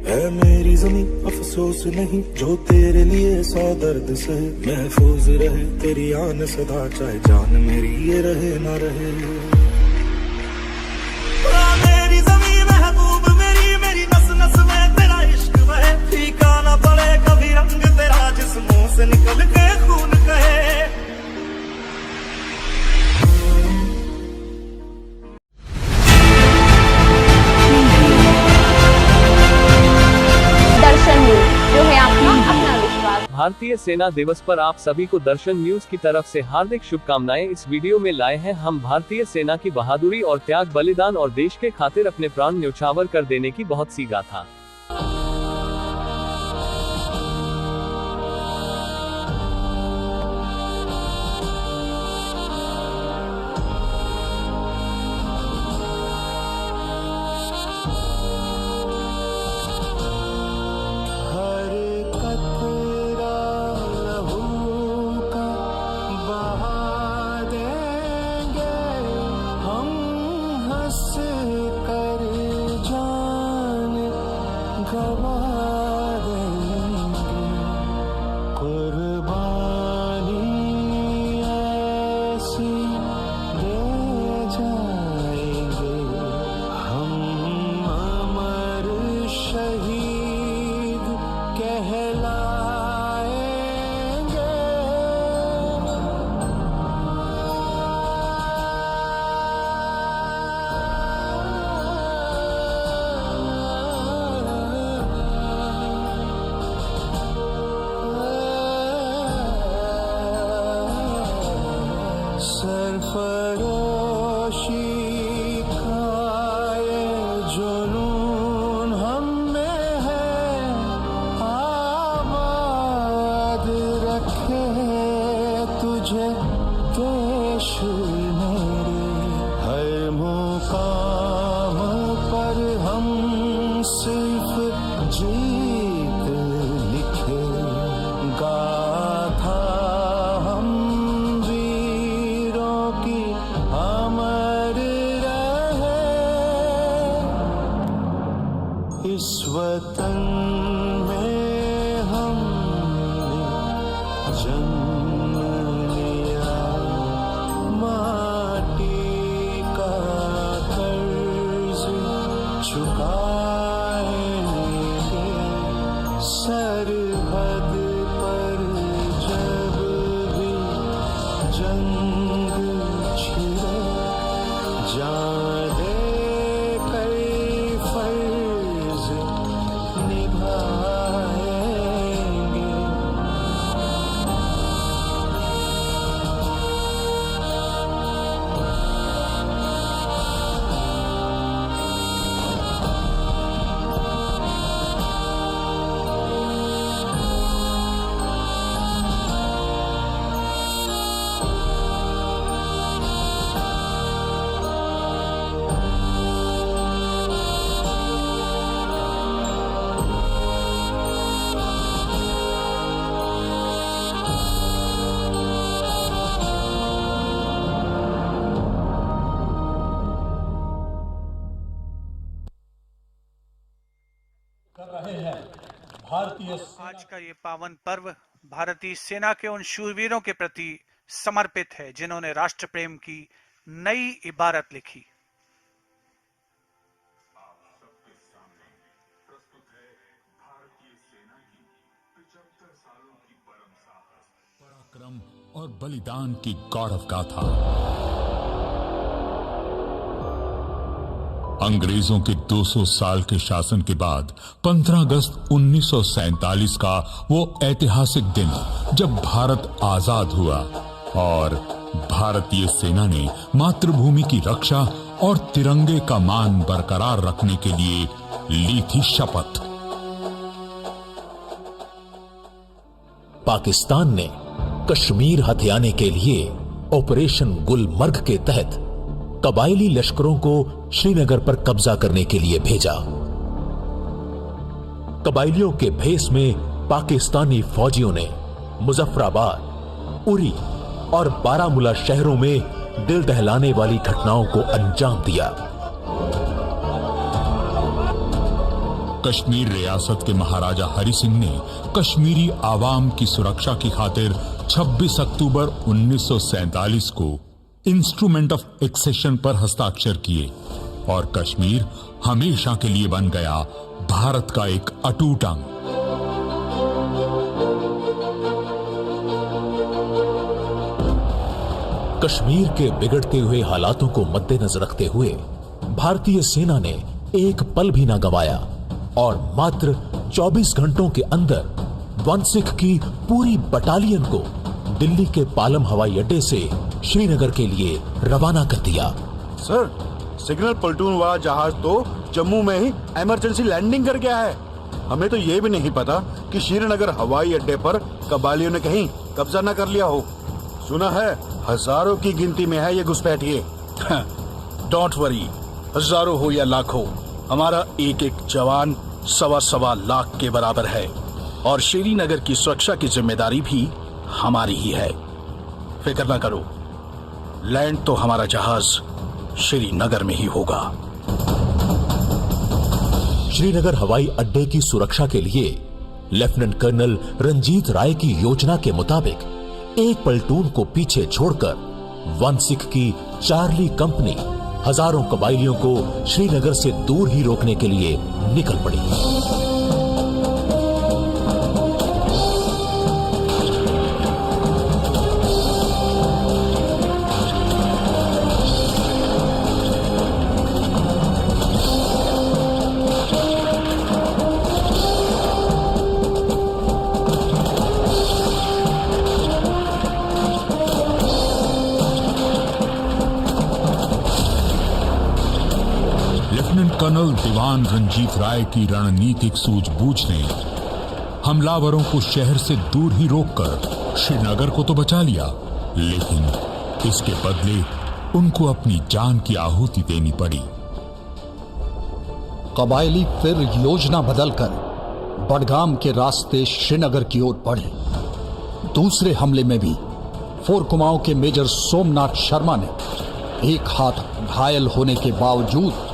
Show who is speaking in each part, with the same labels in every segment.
Speaker 1: है मेरी ज़मीं अफसोस नहीं जो तेरे लिए 100 दर्द सहे, महफूज रहे तेरी आन सदा चाहे जान मेरी ये रहे ना रहे। मेरी ज़मीं महबूब मेरी, मेरी नस नस में तेरा इश्क बहे, फीका ना पड़े कभी रंग तेरा जिस मुंह से निकल के खून कहे।
Speaker 2: भारतीय सेना दिवस पर आप सभी को दर्शन न्यूज की तरफ से हार्दिक शुभकामनाएं। इस वीडियो में लाए हैं हम भारतीय सेना की बहादुरी और त्याग, बलिदान और देश के खातिर अपने प्राण न्यौछावर कर देने की बहुत सी गाथा।
Speaker 3: सरफरोशी का ये जुनून हम में है, आबाद रखे तुझे देश मेरे। हर मुकाम पर हम सिर्फ जीत लिखे, गाथा हम अमर रहे। इस वतन में हमने जन्म लिया, माटी का कर्ज चुकाएंगे। सरहद पर जब भी जंग छिड़े, जान दे कर फर्ज निभाएंगे।
Speaker 4: आज का ये पावन पर्व भारतीय सेना के उन शूरवीरों के प्रति समर्पित है जिन्होंने राष्ट्र प्रेम की नई इबारत लिखी।
Speaker 5: आप सबके सामने प्रस्तुत है भारतीय सेना की 75 सालों की परम साहस,
Speaker 6: पराक्रम और बलिदान की गौरव गाथा। अंग्रेजों के 200 साल के शासन के बाद 15 अगस्त 1947 का वो ऐतिहासिक दिन जब भारत आजाद हुआ और भारतीय सेना ने मातृभूमि की रक्षा और तिरंगे का मान बरकरार रखने के लिए ली थी शपथ।
Speaker 7: पाकिस्तान ने कश्मीर हथियाने के लिए ऑपरेशन गुलमर्ग के तहत कबायली लश्करों को श्रीनगर पर कब्जा करने के लिए भेजा। कबायलियों के भेष में पाकिस्तानी फौजियों ने मुजफ्फराबाद, उरी और बारामूला शहरों में दिल दहलाने वाली घटनाओं को अंजाम दिया।
Speaker 6: कश्मीर रियासत के महाराजा हरि सिंह ने कश्मीरी आवाम की सुरक्षा की खातिर 26 अक्टूबर 1947 को इंस्ट्रूमेंट ऑफ एक्सेशन पर हस्ताक्षर किए और कश्मीर हमेशा के लिए बन गया भारत का एक अटूट अंग।
Speaker 7: कश्मीर के बिगड़ते हुए हालातों को मद्देनजर रखते हुए भारतीय सेना ने एक पल भी न गंवाया और मात्र 24 घंटों के अंदर 16 की पूरी बटालियन को दिल्ली के पालम हवाई अड्डे से श्रीनगर के लिए रवाना कर दिया।
Speaker 8: सर, सिग्नल प्लेटून वाला जहाज तो जम्मू में ही इमरजेंसी लैंडिंग कर गया है। हमें तो ये भी नहीं पता कि श्रीनगर हवाई अड्डे पर कबालियों ने कहीं कब्जा न कर लिया हो। सुना है हजारों की गिनती में है ये घुसपैठिए।
Speaker 9: डोंट वरी, हजारों हो या लाखों, हमारा एक एक जवान 1.25 लाख के बराबर है और श्रीनगर की सुरक्षा की जिम्मेदारी भी हमारी ही है। फिक्र ना करो, लैंड तो हमारा जहाज श्रीनगर में ही होगा।
Speaker 7: श्रीनगर हवाई अड्डे की सुरक्षा के लिए लेफ्टिनेंट कर्नल रंजीत राय की योजना के मुताबिक एक प्लेटून को पीछे छोड़कर 16 की चार्ली कंपनी हजारों कबायलियों को श्रीनगर से दूर ही रोकने के लिए निकल पड़ी।
Speaker 6: कर्नल दीवान रंजीत राय की रणनीतिक सूझबूझ ने हमलावरों को शहर से दूर ही रोककर श्रीनगर को तो बचा लिया, लेकिन इसके बदले उनको अपनी जान की आहुति देनी पड़ी।
Speaker 10: कबायली फिर योजना बदलकर बडगाम के रास्ते श्रीनगर की ओर बढ़े। दूसरे हमले में भी 4 कुमाऊं के मेजर सोमनाथ शर्मा ने एक हाथ घायल होने के बावजूद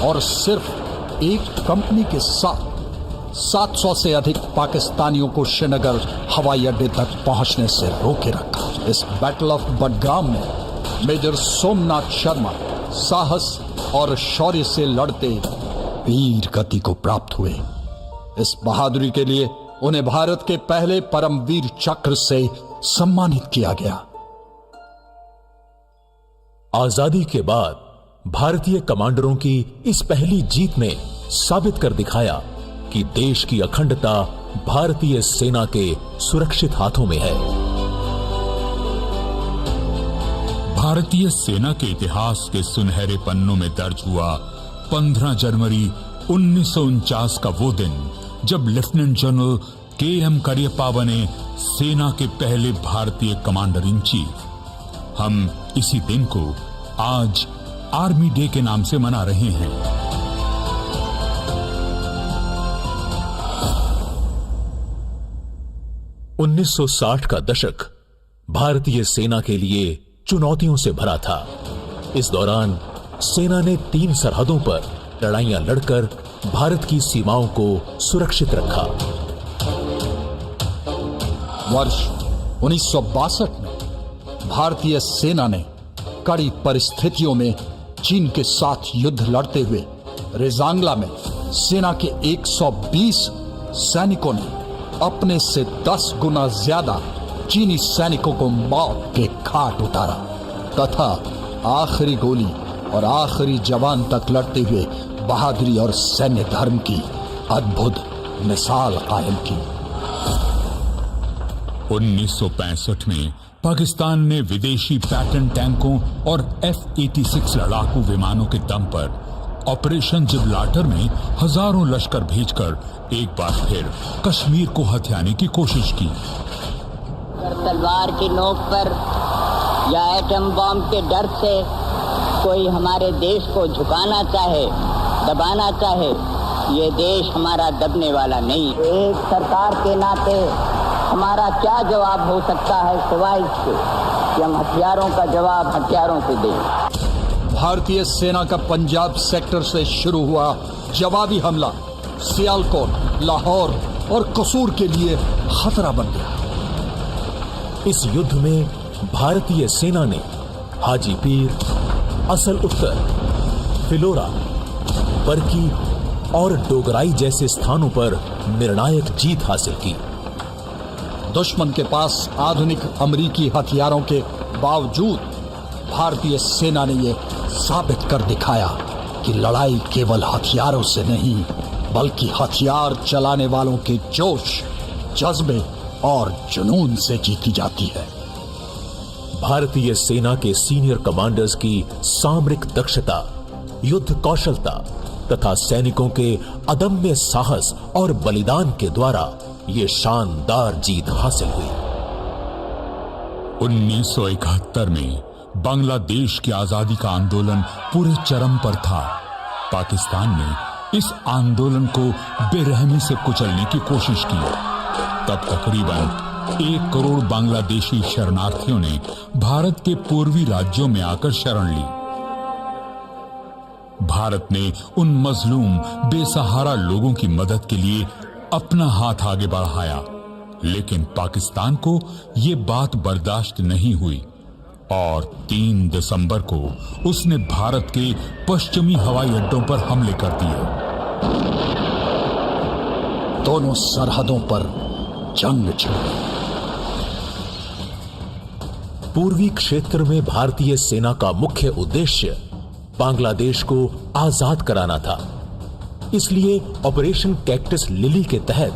Speaker 10: और सिर्फ एक कंपनी के साथ 700 से अधिक पाकिस्तानियों को श्रीनगर हवाई अड्डे तक पहुंचने से रोके रखा। इस बैटल ऑफ बडगाम में मेजर सोमनाथ शर्मा साहस और शौर्य से लड़ते वीर गति को प्राप्त हुए। इस बहादुरी के लिए उन्हें भारत के पहले परमवीर चक्र से सम्मानित किया गया।
Speaker 7: आजादी के बाद भारतीय कमांडरों की इस पहली जीत ने साबित कर दिखाया कि देश की अखंडता भारतीय सेना के सुरक्षित हाथों में है।
Speaker 6: भारतीय सेना के इतिहास के सुनहरे पन्नों में दर्ज हुआ 15 जनवरी 1949 का वो दिन जब लेफ्टिनेंट जनरल के.एम. करियप्पा बने सेना के पहले भारतीय कमांडर इन चीफ। हम इसी दिन को आज आर्मी डे के नाम से मना रहे हैं।
Speaker 7: $1960 का दशक भारतीय सेना के लिए चुनौतियों से भरा था। इस दौरान सेना ने 3 सरहदों पर लड़ाइयां लड़कर भारत की सीमाओं को सुरक्षित रखा।
Speaker 10: वर्ष 1962 में भारतीय सेना ने कड़ी परिस्थितियों में चीन के साथ युद्ध लड़ते हुए रेजांगला में सेना के 120 सैनिकों ने अपने से 10 गुना ज्यादा चीनी सैनिकों को मौत के घाट उतारा तथा आखिरी गोली और आखिरी जवान तक लड़ते हुए बहादुरी और सैन्य धर्म की अद्भुत मिसाल कायम की।
Speaker 6: 1965 में पाकिस्तान ने विदेशी पैटर्न टैंकों और F-86 लड़ाकू विमानों के दम पर ऑपरेशन जिब्राल्टर में हजारों लश्कर भेजकर एक बार फिर कश्मीर को हथियाने की कोशिश की।
Speaker 11: तलवार की नोक पर या एटम बम के डर से कोई हमारे देश को झुकाना चाहे, दबाना चाहे, ये देश हमारा दबने वाला नहीं। एक सरकार के नाते हमारा क्या जवाब हो सकता है सिवाय इसके कि हम हथियारों का जवाब हथियारों से दें।
Speaker 10: भारतीय सेना का पंजाब सेक्टर से शुरू हुआ जवाबी हमला सियालकोट, लाहौर और कसूर के लिए खतरा बन गया।
Speaker 7: इस युद्ध में भारतीय सेना ने हाजीपीर, असल उत्तर, फिलोरा, बरकी और डोगराई जैसे स्थानों पर निर्णायक जीत हासिल की।
Speaker 10: दुश्मन के पास आधुनिक अमेरिकी हथियारों के बावजूद भारतीय सेना ने यह साबित कर दिखाया कि लड़ाई केवल हथियारों से नहीं बल्कि हथियार चलाने वालों के जोश, जज्बे और जुनून से जीती जाती है।
Speaker 7: भारतीय सेना के सीनियर कमांडर्स की सामरिक दक्षता, युद्ध कौशलता तथा सैनिकों के अदम्य साहस और बलिदान के द्वारा ये शानदार जीत हासिल हुई।
Speaker 6: 1971 में बांग्लादेश की आजादी का आंदोलन पूरे चरम पर था। पाकिस्तान ने इस आंदोलन को बेरहमी से कुचलने की कोशिश की। तब तकरीबन 1 करोड़ बांग्लादेशी शरणार्थियों ने भारत के पूर्वी राज्यों में आकर शरण ली। भारत ने उन मजलूम बेसहारा लोगों की मदद के लिए अपना हाथ आगे बढ़ाया, लेकिन पाकिस्तान को यह बात बर्दाश्त नहीं हुई और 3 दिसंबर को उसने भारत के पश्चिमी हवाई अड्डों पर हमले कर दिए।
Speaker 10: दोनों सरहदों पर जंग छिड़ गई।
Speaker 7: पूर्वी क्षेत्र में भारतीय सेना का मुख्य उद्देश्य बांग्लादेश को आजाद कराना था। इसलिए ऑपरेशन कैक्टस लिली के तहत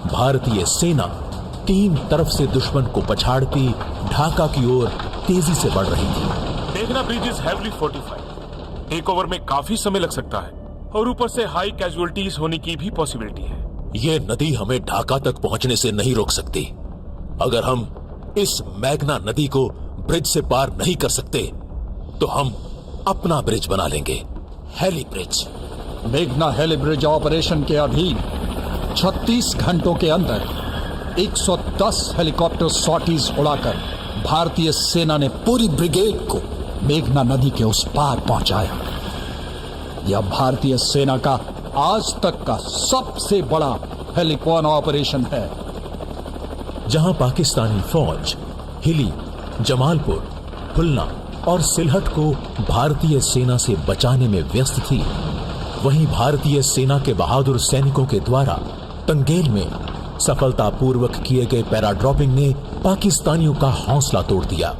Speaker 7: भारतीय सेना 3 तरफ से दुश्मन को पछाड़ती ढाका की ओर तेजी से बढ़ रही थी।
Speaker 5: मेघना bridge is heavily fortified. Take over में काफी समय लग सकता है और ऊपर से हाई कैजुअलिटीज होने की भी पॉसिबिलिटी है।
Speaker 7: ये नदी हमें ढाका तक पहुंचने से नहीं रोक सकती। अगर हम इस मेघना नदी को ब्रिज से पार नहीं कर सकते तो हम अपना ब्रिज बना लेंगे, हेली ब्रिज।
Speaker 10: मेघना हेली ब्रिज ऑपरेशन के अधीन 36 घंटों के अंदर 110 हेलीकॉप्टर सॉर्टीज उड़ाकर भारतीय सेना ने पूरी ब्रिगेड को मेघना नदी के उस पार पहुंचाया। यह भारतीय सेना का आज तक का सबसे बड़ा हेलीकॉन ऑपरेशन है।
Speaker 7: जहां पाकिस्तानी फौज हिली, जमालपुर, खुलना और सिलहट को भारतीय सेना से बचाने में व्यस्त थी, वहीं भारतीय सेना के बहादुर सैनिकों के द्वारा टंगेल में सफलतापूर्वक किए गए पैराड्रॉपिंग ने पाकिस्तानियों का हौसला तोड़ दिया।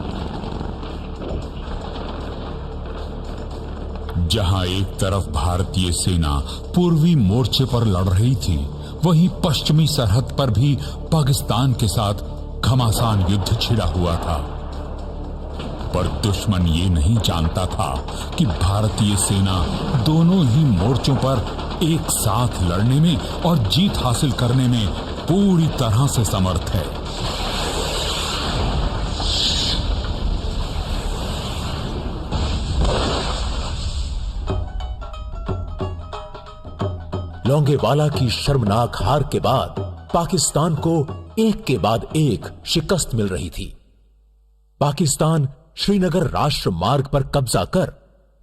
Speaker 6: जहां एक तरफ भारतीय सेना पूर्वी मोर्चे पर लड़ रही थी, वहीं पश्चिमी सरहद पर भी पाकिस्तान के साथ घमासान युद्ध छिड़ा हुआ था। पर दुश्मन ये नहीं जानता था कि भारतीय सेना दोनों ही मोर्चों पर एक साथ लड़ने में और जीत हासिल करने में पूरी तरह से समर्थ है।
Speaker 7: लोंगेवाला की शर्मनाक हार के बाद पाकिस्तान को एक के बाद एक शिकस्त मिल रही थी। पाकिस्तान श्रीनगर राष्ट्र मार्ग पर कब्जा कर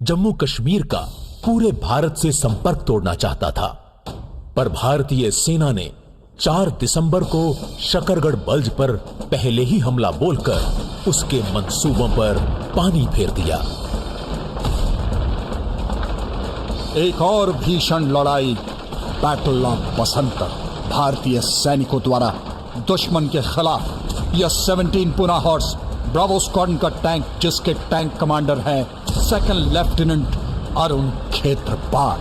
Speaker 7: जम्मू कश्मीर का पूरे भारत से संपर्क तोड़ना चाहता था, पर भारतीय सेना ने 4 दिसंबर को शकरगढ़ बल्ज पर पहले ही हमला बोलकर उसके मंसूबों पर पानी फेर दिया।
Speaker 10: एक और भीषण लड़ाई, बैटल ऑफ बसंतर, भारतीय सैनिकों द्वारा दुश्मन के खिलाफ। यह 17 पुना हॉर्स ब्रावो स्क्वाड्रन का टैंक, जिसके टैंक कमांडर है 2nd लेफ्टिनेंट अरुण खेत्रपाल।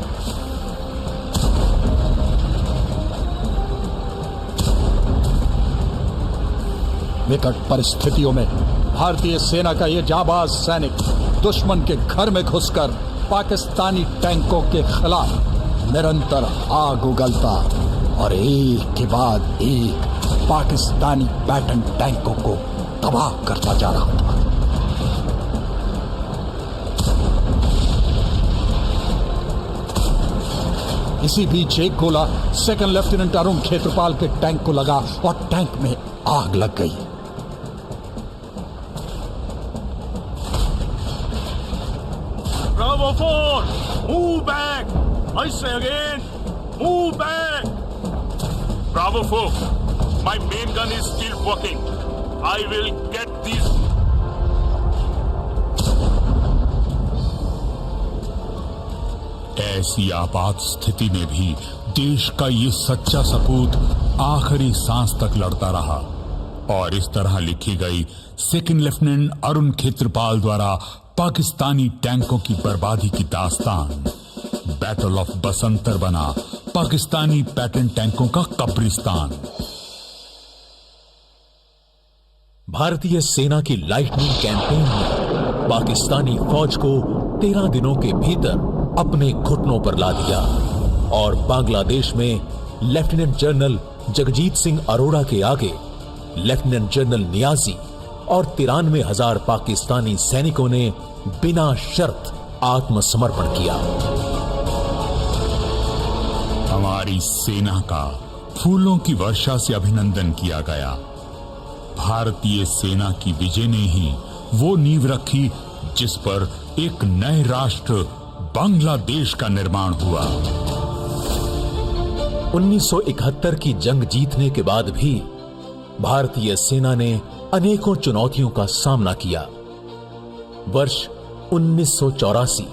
Speaker 10: विकट परिस्थितियों में भारतीय सेना का यह जाबाज सैनिक दुश्मन के घर में घुसकर पाकिस्तानी टैंकों के खिलाफ निरंतर आग उगलता और एक के बाद एक पाकिस्तानी पैटर्न टैंकों को तबाह करता जा रहा था। इसी बीच एक गोला 2nd लेफ्टिनेंट अरुण खेत्रपाल के टैंक को लगा और टैंक में आग लग गई।
Speaker 5: Bravo 4, move back. I say again,
Speaker 6: Move back! Bravo 4, my main gun is still working. I will get these. ऐसी आपात स्थिति में भी देश का ये सच्चा सपूत आखिरी सांस तक लड़ता रहा और इस तरह लिखी गई सेकंड लेफ्टिनेंट अरुण खेत्रपाल द्वारा पाकिस्तानी टैंकों की बर्बादी की दास्तान बैटल ऑफ बसंतर बना पाकिस्तानी पैटर्न टैंकों का कब्रिस्तान।
Speaker 7: भारतीय सेना की लाइटनिंग कैंपेन ने पाकिस्तानी फौज को 13 दिनों के भीतर अपने घुटनों पर ला दिया और बांग्लादेश में लेफ्टिनेंट जनरल जगजीत सिंह अरोड़ा के आगे लेफ्टिनेंट जनरल नियाजी और 93,000 पाकिस्तानी सैनिकों ने बिना शर्त आत्मसमर्पण किया।
Speaker 6: हमारी सेना का फूलों की वर्षा से अभिनंदन किया गया। भारतीय सेना की विजय ने ही वो नींव रखी जिस पर एक नए राष्ट्र बांग्लादेश का निर्माण हुआ।
Speaker 7: 1971 की जंग जीतने के बाद भी भारतीय सेना ने अनेकों चुनौतियों का सामना किया। वर्ष 1984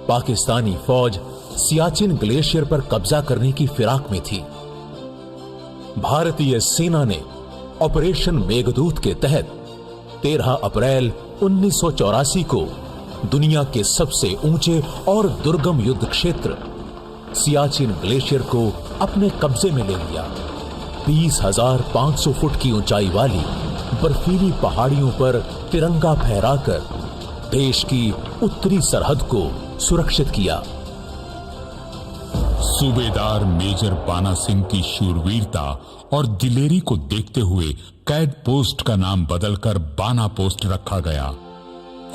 Speaker 7: पाकिस्तानी फौज सियाचिन ग्लेशियर पर कब्जा करने की फिराक में थी। भारतीय सेना ने ऑपरेशन मेघदूत के तहत 13 अप्रैल 1984 को दुनिया के सबसे ऊंचे और दुर्गम युद्ध क्षेत्र सियाचिन ग्लेशियर को अपने कब्जे में ले लिया। 20,500 फुट की ऊंचाई वाली बर्फीली पहाड़ियों पर तिरंगा फहराकर देश की उत्तरी सरहद को सुरक्षित किया।
Speaker 6: सूबेदार मेजर बाना सिंह की शूरवीरता और दिलेरी को देखते हुए कैद पोस्ट का नाम बदलकर बाना पोस्ट रखा गया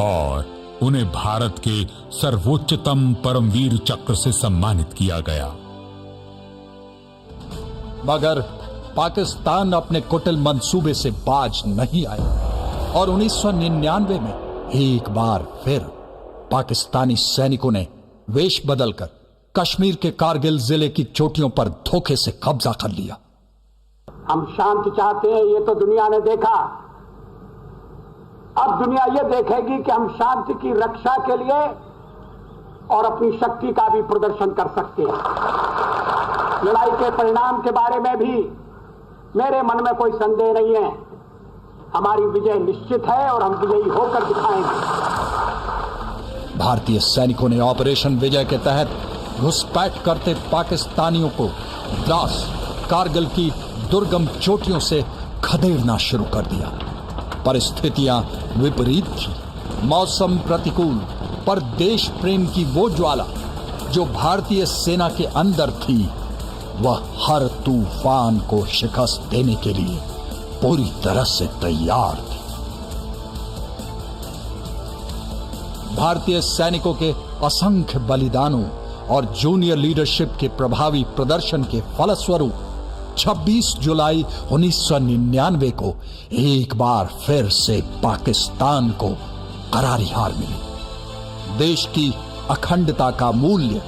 Speaker 6: और उन्हें भारत के सर्वोच्चतम परमवीर चक्र से सम्मानित किया गया।
Speaker 10: मगर पाकिस्तान अपने कुटिल मंसूबे से बाज नहीं आया और 1999 में एक बार फिर पाकिस्तानी सैनिकों ने वेश बदलकर कश्मीर के कारगिल जिले की चोटियों पर धोखे से कब्जा कर लिया।
Speaker 12: हम शांति चाहते हैं, ये तो दुनिया ने देखा। अब दुनिया ये देखेगी कि हम शांति की रक्षा के लिए और अपनी शक्ति का भी प्रदर्शन कर सकते हैं। लड़ाई के परिणाम के बारे में भी मेरे मन में कोई संदेह नहीं है। हमारी विजय निश्चित है और हम विजयी होकर दिखाएंगे।
Speaker 10: भारतीय सैनिकों ने ऑपरेशन विजय के तहत घुसपैठ करते पाकिस्तानियों को द्रास कारगिल की दुर्गम चोटियों से खदेड़ना शुरू कर दिया। परिस्थितियां विपरीत थी, मौसम प्रतिकूल, पर देश प्रेम की वो ज्वाला जो भारतीय सेना के अंदर थी वह हर तूफान को शिकस्त देने के लिए पूरी तरह से तैयार थी। भारतीय सैनिकों के असंख्य बलिदानों और जूनियर लीडरशिप के प्रभावी प्रदर्शन के फलस्वरूप 26 जुलाई 1999 को एक बार फिर से पाकिस्तान को करारी हार मिली। देश की अखंडता का मूल्य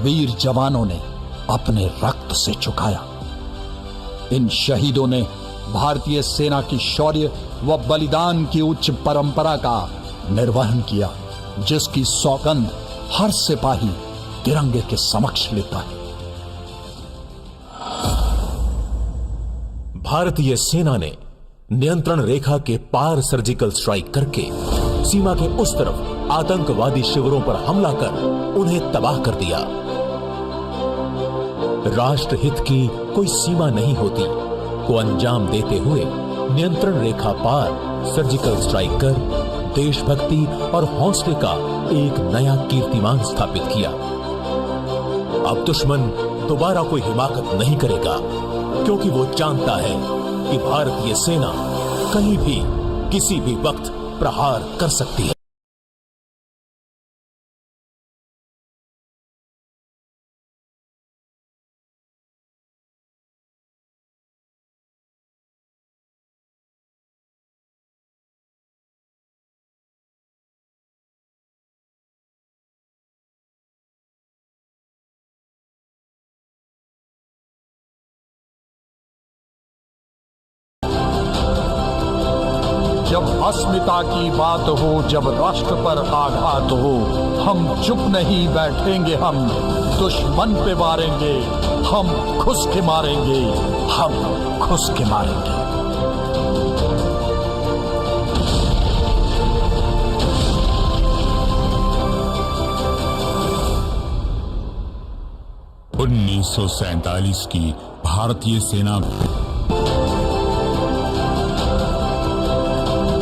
Speaker 10: वीर जवानों ने अपने रक्त से चुकाया। इन शहीदों ने भारतीय सेना की शौर्य व बलिदान की उच्च परंपरा का निर्वहन किया, जिसकी सौगंध हर सिपाही तिरंगे के समक्ष लेता है।
Speaker 7: भारतीय सेना ने नियंत्रण रेखा के पार सर्जिकल स्ट्राइक करके सीमा के उस तरफ आतंकवादी शिविरों पर हमला कर उन्हें तबाह कर दिया। राष्ट्रहित की कोई सीमा नहीं होती को अंजाम देते हुए नियंत्रण रेखा पार सर्जिकल स्ट्राइक कर देशभक्ति और हौसले का एक नया कीर्तिमान स्थापित किया। अब दुश्मन दोबारा कोई हिमाकत नहीं करेगा, क्योंकि वो जानता है कि भारतीय सेना कहीं भी किसी भी वक्त प्रहार कर सकती है।
Speaker 10: जब अस्मिता की बात हो, जब राष्ट्र पर आघात हो, हम चुप नहीं बैठेंगे, हम दुश्मन पे मारेंगे, हम खुश के मारेंगे, हम खुश के मारेंगे।
Speaker 6: 1947 की भारतीय सेना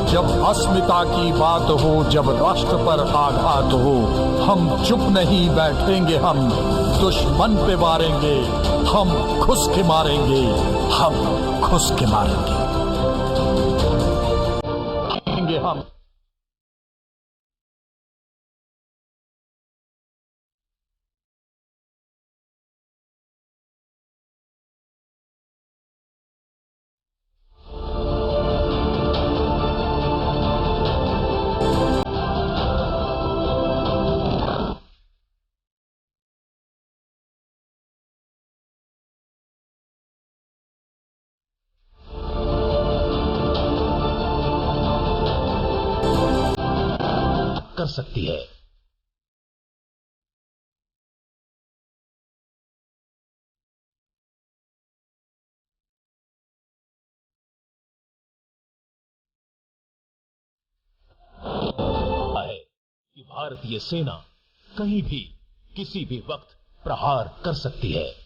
Speaker 10: जब अस्मिता की बात हो, जब राष्ट्र पर आघात हो, हम चुप नहीं बैठेंगे, हम दुश्मन पे मारेंगे, हम खुश के मारेंगे, हम खुश के मारेंगे हम।
Speaker 7: कर सकती है। है कि भारतीय सेना कहीं भी किसी भी वक्त प्रहार कर सकती है।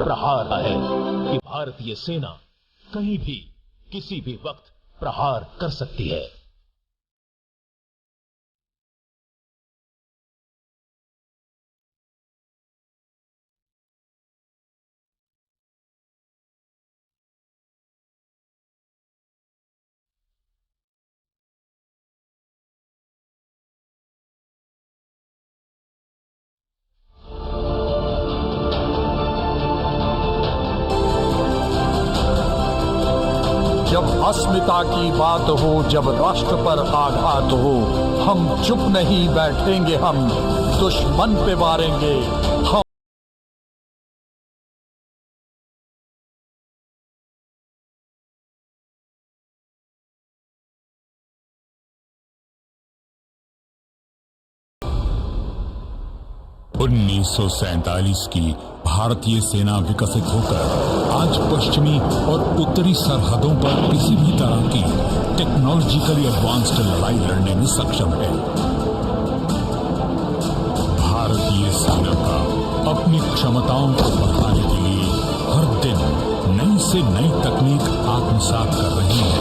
Speaker 7: प्रहार है कि भारतीय सेना कहीं भी किसी भी वक्त प्रहार कर सकती है।
Speaker 10: जब अस्मिता की बात हो, जब राष्ट्र पर आघात हो, हम चुप नहीं बैठेंगे, हम दुश्मन पे मारेंगे, हम
Speaker 6: की भारतीय सेना विकसित होकर आज पश्चिमी और उत्तरी सरहदों पर किसी भी तरह की टेक्नोलॉजिकली एडवांस्ड लड़ाई लड़ने में सक्षम है। भारतीय सेना का अपनी क्षमताओं को बढ़ाने के लिए हर दिन नई से नई तकनीक आत्मसात कर रही है,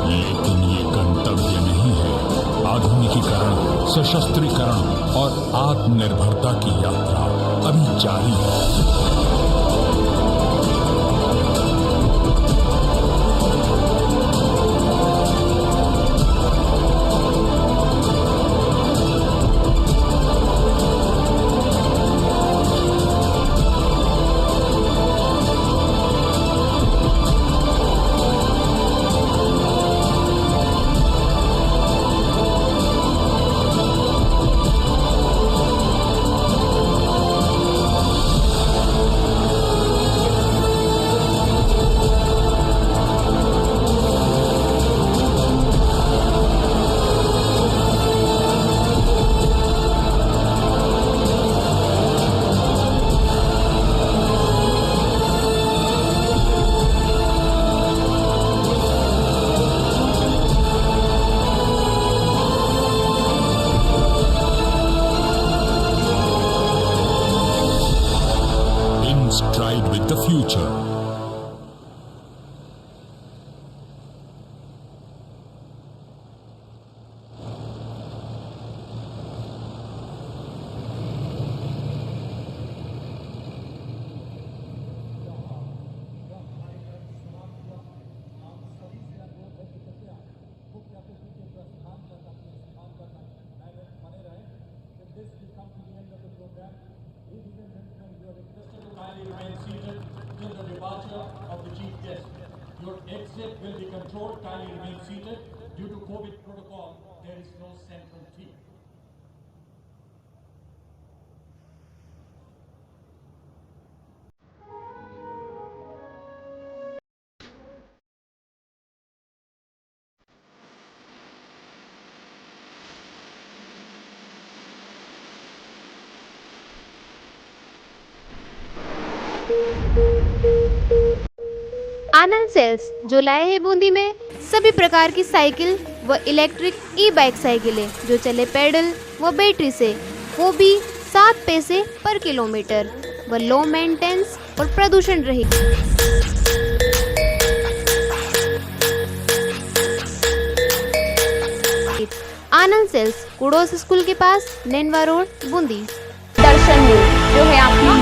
Speaker 6: लेकिन ये गंतव्य नहीं है। आधुनिकीकरण, सशस्त्रीकरण और आत्मनिर्भरता की यात्रा अभी जारी है। Stride with the future.
Speaker 12: Remain seated till the departure of the chief guest.
Speaker 3: Your exit will be controlled. Kindly remain seated. Due to COVID protocol, there is no central team.
Speaker 13: Anand sales जो लाए हैं बूंदी में सभी प्रकार की cycle व electric ई bike साइकिलें जो चले पैडल व बैटरी से, वो भी 7 पैसे पर किलोमीटर व लो मेंटेनेंस और प्रदूषण रहित। आनंद सेल्स कुड़ोस स्कूल के पास, नैनवा रोड, बूंदी।
Speaker 14: दर्शन न्यूज जो है आपकी